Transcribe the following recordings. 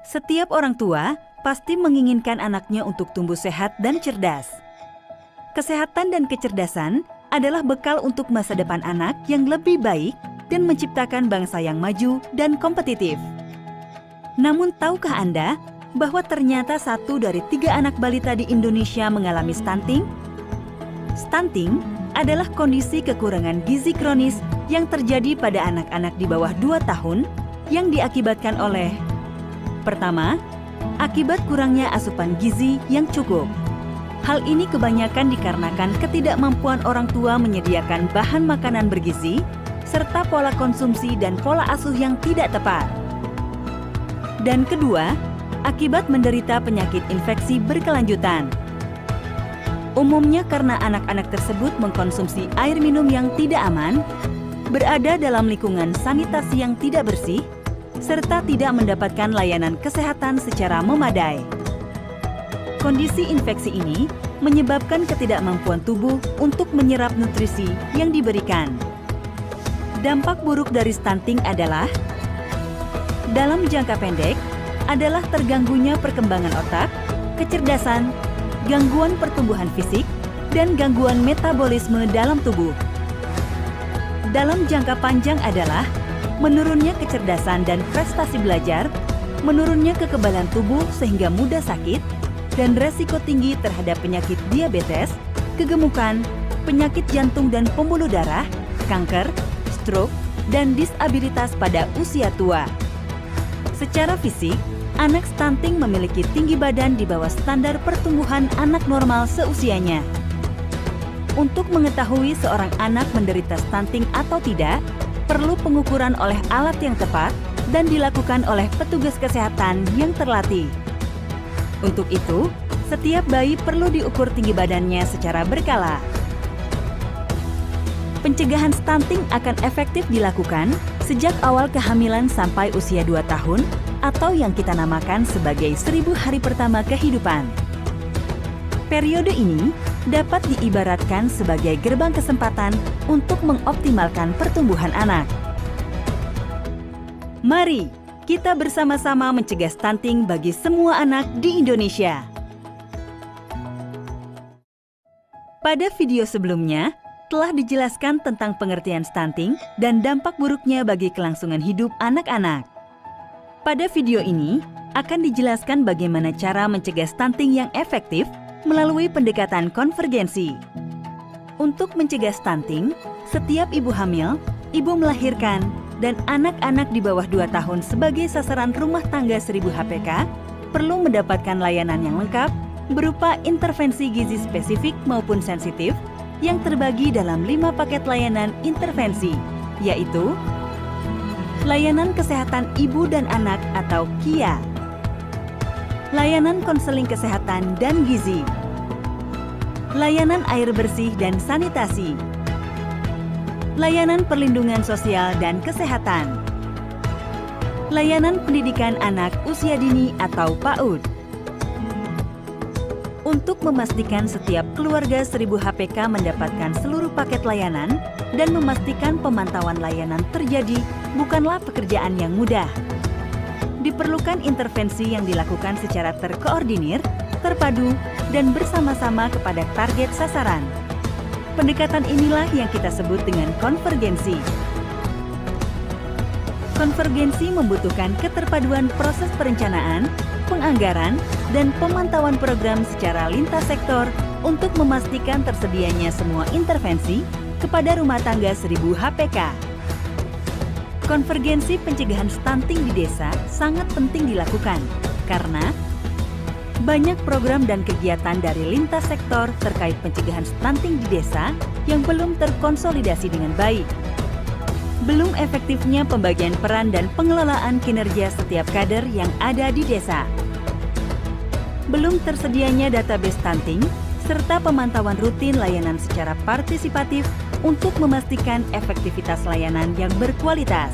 Setiap orang tua pasti menginginkan anaknya untuk tumbuh sehat dan cerdas. Kesehatan dan kecerdasan adalah bekal untuk masa depan anak yang lebih baik dan menciptakan bangsa yang maju dan kompetitif. Namun tahukah Anda bahwa ternyata 1 dari 3 anak balita di Indonesia mengalami stunting? Stunting adalah kondisi kekurangan gizi kronis yang terjadi pada anak-anak di bawah 2 tahun yang diakibatkan oleh: pertama, akibat kurangnya asupan gizi yang cukup. Hal ini kebanyakan dikarenakan ketidakmampuan orang tua menyediakan bahan makanan bergizi, serta pola konsumsi dan pola asuh yang tidak tepat. Dan kedua, akibat menderita penyakit infeksi berkelanjutan. Umumnya karena anak-anak tersebut mengkonsumsi air minum yang tidak aman, berada dalam lingkungan sanitasi yang tidak bersih, serta tidak mendapatkan layanan kesehatan secara memadai. Kondisi infeksi ini menyebabkan ketidakmampuan tubuh untuk menyerap nutrisi yang diberikan. Dampak buruk dari stunting adalah: dalam jangka pendek adalah terganggunya perkembangan otak, kecerdasan, gangguan pertumbuhan fisik, dan gangguan metabolisme dalam tubuh. Dalam jangka panjang adalah menurunnya kecerdasan dan prestasi belajar, menurunnya kekebalan tubuh sehingga mudah sakit, dan resiko tinggi terhadap penyakit diabetes, kegemukan, penyakit jantung dan pembuluh darah, kanker, stroke, dan disabilitas pada usia tua. Secara fisik, anak stunting memiliki tinggi badan di bawah standar pertumbuhan anak normal seusianya. Untuk mengetahui seorang anak menderita stunting atau tidak, perlu pengukuran oleh alat yang tepat dan dilakukan oleh petugas kesehatan yang terlatih. Untuk itu, setiap bayi perlu diukur tinggi badannya secara berkala. Pencegahan stunting akan efektif dilakukan sejak awal kehamilan sampai usia 2 tahun atau yang kita namakan sebagai 1000 hari pertama kehidupan. Periode ini dapat diibaratkan sebagai gerbang kesempatan untuk mengoptimalkan pertumbuhan anak. Mari kita bersama-sama mencegah stunting bagi semua anak di Indonesia. Pada video sebelumnya, telah dijelaskan tentang pengertian stunting dan dampak buruknya bagi kelangsungan hidup anak-anak. Pada video ini, akan dijelaskan bagaimana cara mencegah stunting yang efektif melalui pendekatan konvergensi. Untuk mencegah stunting, setiap ibu hamil, ibu melahirkan, dan anak-anak di bawah 2 tahun sebagai sasaran rumah tangga 1000 HPK perlu mendapatkan layanan yang lengkap berupa intervensi gizi spesifik maupun sensitif yang terbagi dalam 5 paket layanan intervensi, yaitu layanan kesehatan ibu dan anak atau KIA, layanan konseling kesehatan dan gizi, layanan air bersih dan sanitasi, layanan perlindungan sosial dan kesehatan, layanan pendidikan anak usia dini atau PAUD. Untuk memastikan setiap keluarga 1000 HPK mendapatkan seluruh paket layanan dan memastikan pemantauan layanan terjadi bukanlah pekerjaan yang mudah. Diperlukan intervensi yang dilakukan secara terkoordinir, terpadu, dan bersama-sama kepada target sasaran. Pendekatan inilah yang kita sebut dengan konvergensi. Konvergensi membutuhkan keterpaduan proses perencanaan, penganggaran, dan pemantauan program secara lintas sektor untuk memastikan tersedianya semua intervensi kepada rumah tangga 1000 HPK. Konvergensi pencegahan stunting di desa sangat penting dilakukan karena banyak program dan kegiatan dari lintas sektor terkait pencegahan stunting di desa yang belum terkonsolidasi dengan baik. Belum efektifnya pembagian peran dan pengelolaan kinerja setiap kader yang ada di desa. Belum tersedianya database stunting, serta pemantauan rutin layanan secara partisipatif untuk memastikan efektivitas layanan yang berkualitas.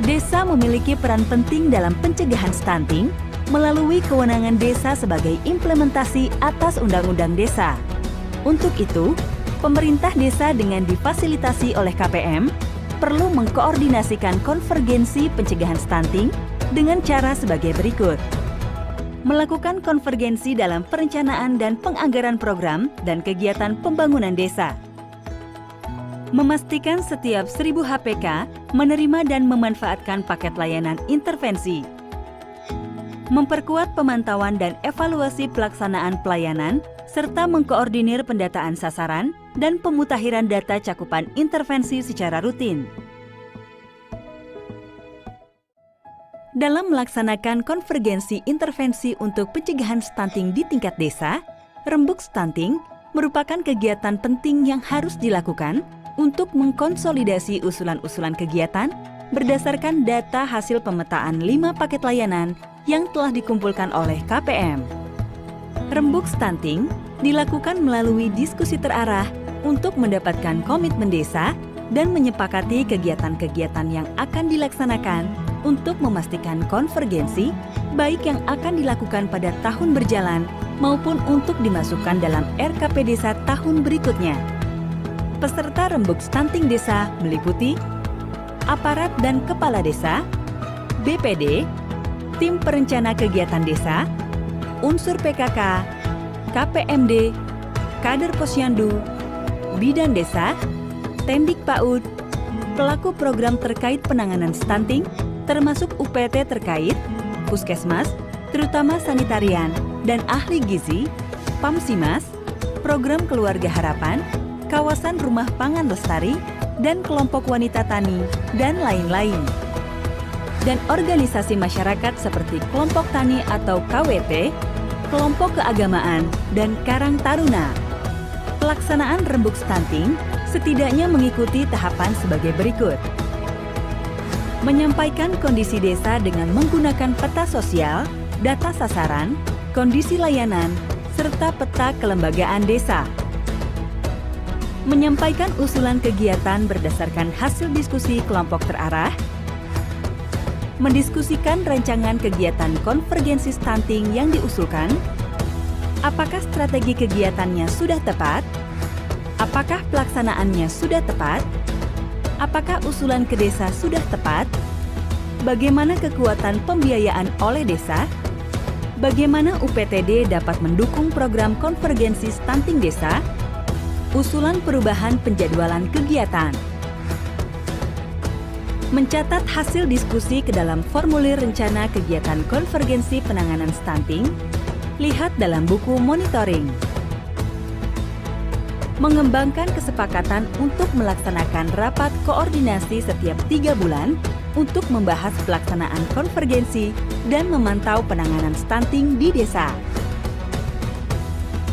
Desa memiliki peran penting dalam pencegahan stunting melalui kewenangan desa sebagai implementasi atas Undang-Undang Desa. Untuk itu, pemerintah desa dengan difasilitasi oleh KPM perlu mengkoordinasikan konvergensi pencegahan stunting dengan cara sebagai berikut. Melakukan konvergensi dalam perencanaan dan penganggaran program dan kegiatan pembangunan desa. Memastikan setiap 1000 HPK menerima dan memanfaatkan paket layanan intervensi. Memperkuat pemantauan dan evaluasi pelaksanaan pelayanan, serta mengkoordinir pendataan sasaran dan pemutakhiran data cakupan intervensi secara rutin. Dalam melaksanakan konvergensi intervensi untuk pencegahan stunting di tingkat desa, rembuk stunting merupakan kegiatan penting yang harus dilakukan untuk mengkonsolidasi usulan-usulan kegiatan berdasarkan data hasil pemetaan 5 paket layanan yang telah dikumpulkan oleh KPM. Rembuk stunting dilakukan melalui diskusi terarah untuk mendapatkan komitmen desa dan menyepakati kegiatan-kegiatan yang akan dilaksanakan untuk memastikan konvergensi, baik yang akan dilakukan pada tahun berjalan maupun untuk dimasukkan dalam RKP Desa tahun berikutnya. Peserta rembuk stunting desa meliputi aparat dan kepala desa, BPD, tim perencana kegiatan desa, unsur PKK, KPMD, kader posyandu, bidan desa, tendik PAUD, pelaku program terkait penanganan stunting, termasuk UPT terkait, puskesmas, terutama sanitarian, dan ahli gizi, PAMSIMAS, program keluarga harapan, kawasan rumah pangan lestari, dan kelompok wanita tani, dan lain-lain. Dan organisasi masyarakat seperti kelompok tani atau KWT, kelompok keagamaan, dan Karang Taruna. Pelaksanaan rembuk stunting setidaknya mengikuti tahapan sebagai berikut. Menyampaikan kondisi desa dengan menggunakan peta sosial, data sasaran, kondisi layanan, serta peta kelembagaan desa. Menyampaikan usulan kegiatan berdasarkan hasil diskusi kelompok terarah, mendiskusikan rancangan kegiatan konvergensi stunting yang diusulkan, apakah strategi kegiatannya sudah tepat, apakah pelaksanaannya sudah tepat, apakah usulan ke desa sudah tepat, bagaimana kekuatan pembiayaan oleh desa, bagaimana UPTD dapat mendukung program konvergensi stunting desa, usulan perubahan penjadwalan kegiatan. Mencatat hasil diskusi ke dalam formulir rencana kegiatan konvergensi penanganan stunting, lihat dalam buku monitoring. Mengembangkan kesepakatan untuk melaksanakan rapat koordinasi setiap 3 bulan untuk membahas pelaksanaan konvergensi dan memantau penanganan stunting di desa.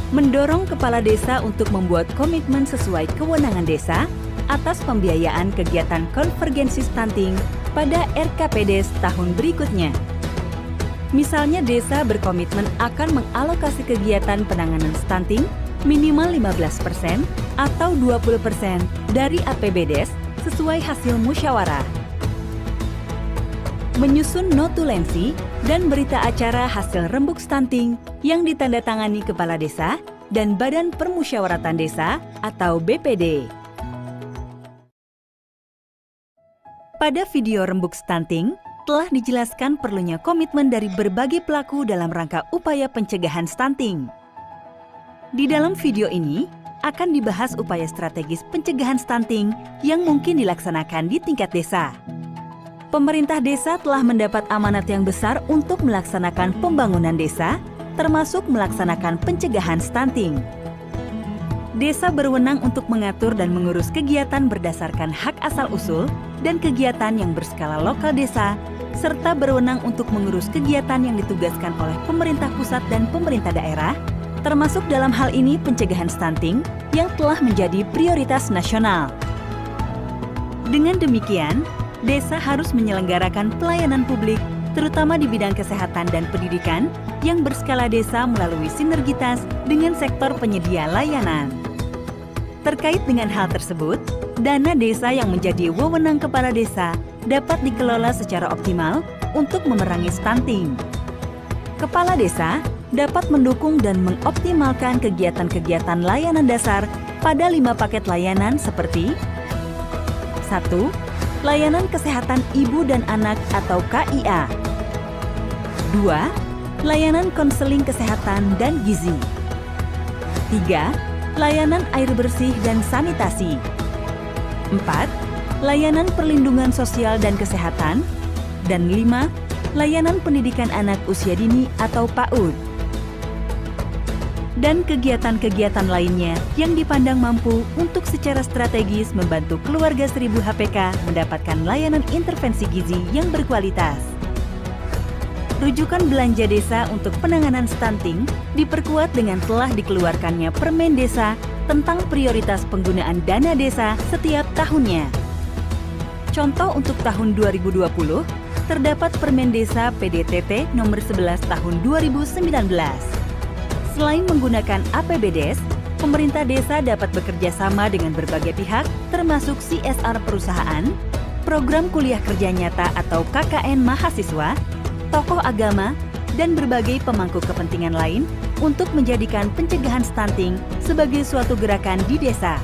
Mendorong kepala desa untuk membuat komitmen sesuai kewenangan desa atas pembiayaan kegiatan konvergensi stunting pada RKPD tahun berikutnya. Misalnya desa berkomitmen akan mengalokasi kegiatan penanganan stunting minimal 15% atau 20% dari APBDes sesuai hasil musyawarah. Menyusun notulensi dan berita acara hasil rembuk stunting yang ditandatangani Kepala Desa dan Badan Permusyawaratan Desa atau BPD. Pada video rembuk stunting, telah dijelaskan perlunya komitmen dari berbagai pelaku dalam rangka upaya pencegahan stunting. Di dalam video ini, akan dibahas upaya strategis pencegahan stunting yang mungkin dilaksanakan di tingkat desa. Pemerintah desa telah mendapat amanat yang besar untuk melaksanakan pembangunan desa, termasuk melaksanakan pencegahan stunting. Desa berwenang untuk mengatur dan mengurus kegiatan berdasarkan hak asal-usul dan kegiatan yang berskala lokal desa, serta berwenang untuk mengurus kegiatan yang ditugaskan oleh pemerintah pusat dan pemerintah daerah, termasuk dalam hal ini pencegahan stunting yang telah menjadi prioritas nasional. Dengan demikian, desa harus menyelenggarakan pelayanan publik, terutama di bidang kesehatan dan pendidikan, yang berskala desa melalui sinergitas dengan sektor penyedia layanan. Terkait dengan hal tersebut, dana desa yang menjadi wewenang kepala desa dapat dikelola secara optimal untuk memerangi stunting. Kepala desa dapat mendukung dan mengoptimalkan kegiatan-kegiatan layanan dasar pada 5 paket layanan seperti 1. Layanan Kesehatan Ibu dan Anak atau KIA. 2. Layanan konseling kesehatan dan gizi. 3. Layanan air bersih dan sanitasi. 4. Layanan perlindungan sosial dan kesehatan. Dan 5. Layanan pendidikan anak usia dini atau PAUD. Dan kegiatan-kegiatan lainnya yang dipandang mampu untuk secara strategis membantu keluarga 1000 HPK mendapatkan layanan intervensi gizi yang berkualitas. Rujukan belanja desa untuk penanganan stunting diperkuat dengan telah dikeluarkannya Permen Desa tentang prioritas penggunaan dana desa setiap tahunnya. Contoh untuk tahun 2020, terdapat Permen Desa PDTT nomor 11 tahun 2019. Selain menggunakan APBDes, pemerintah desa dapat bekerja sama dengan berbagai pihak, termasuk CSR perusahaan, program kuliah kerja nyata atau KKN mahasiswa, tokoh agama, dan berbagai pemangku kepentingan lain untuk menjadikan pencegahan stunting sebagai suatu gerakan di desa.